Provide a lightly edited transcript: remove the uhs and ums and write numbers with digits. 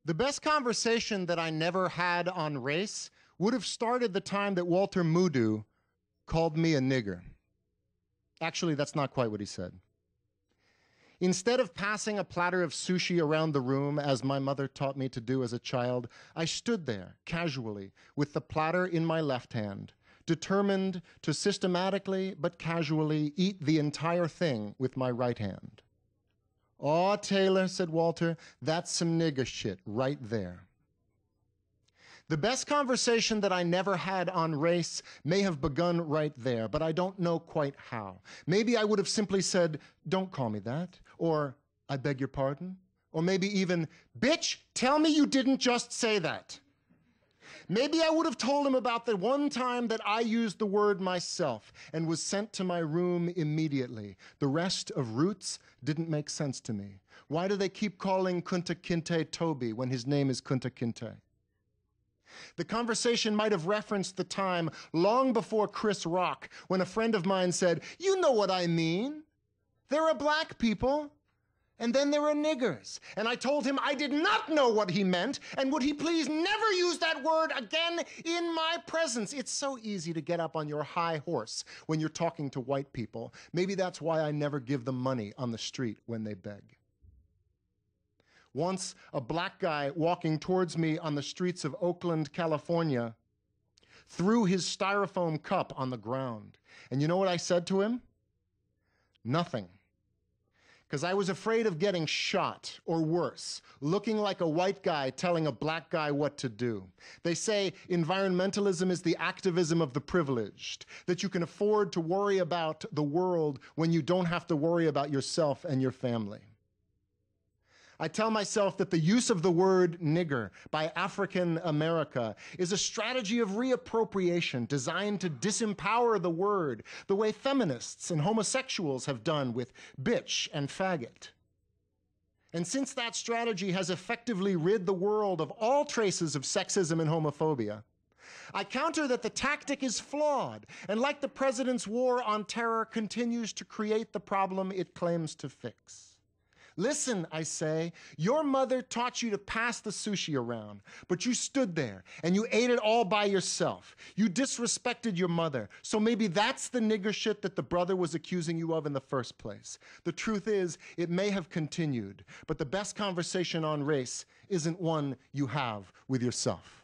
The best conversation that I never had on race would have started the time that Walter Moodoo called me a nigger. Actually, that's not quite what he said. Instead of passing a platter of sushi around the room, as my mother taught me to do as a child, I stood there, casually, with the platter in my left hand, determined to systematically but casually eat the entire thing with my right hand. "Aw, Taylor," said Walter, "that's some nigger shit right there." The best conversation that I never had on race may have begun right there, but I don't know quite how. Maybe I would have simply said, "Don't call me that," or "I beg your pardon," or maybe even, "Bitch, tell me you didn't just say that." Maybe I would have told him about the one time that I used the word myself and was sent to my room immediately. The rest of Roots didn't make sense to me. Why do they keep calling Kunta Kinte Toby when his name is Kunta Kinte? The conversation might have referenced the time long before Chris Rock when a friend of mine said, "You know what I mean. There are black people, and then there are niggers." And I told him I did not know what he meant, and would he please never use that word again in my presence. It's so easy to get up on your high horse when you're talking to white people. Maybe that's why I never give them money on the street when they beg. Once, a black guy walking towards me on the streets of Oakland, California, threw his styrofoam cup on the ground. And you know what I said to him? Nothing. Because I was afraid of getting shot, or worse, looking like a white guy telling a black guy what to do. They say environmentalism is the activism of the privileged, that you can afford to worry about the world when you don't have to worry about yourself and your family. I tell myself that the use of the word nigger by African America is a strategy of reappropriation designed to disempower the word, the way feminists and homosexuals have done with bitch and faggot. And since that strategy has effectively rid the world of all traces of sexism and homophobia, I counter that the tactic is flawed, and like the president's war on terror, continues to create the problem it claims to fix. Listen, I say, your mother taught you to pass the sushi around, but you stood there and you ate it all by yourself. You disrespected your mother, so maybe that's the nigger shit that the brother was accusing you of in the first place. The truth is, it may have continued, but the best conversation on race isn't one you have with yourself.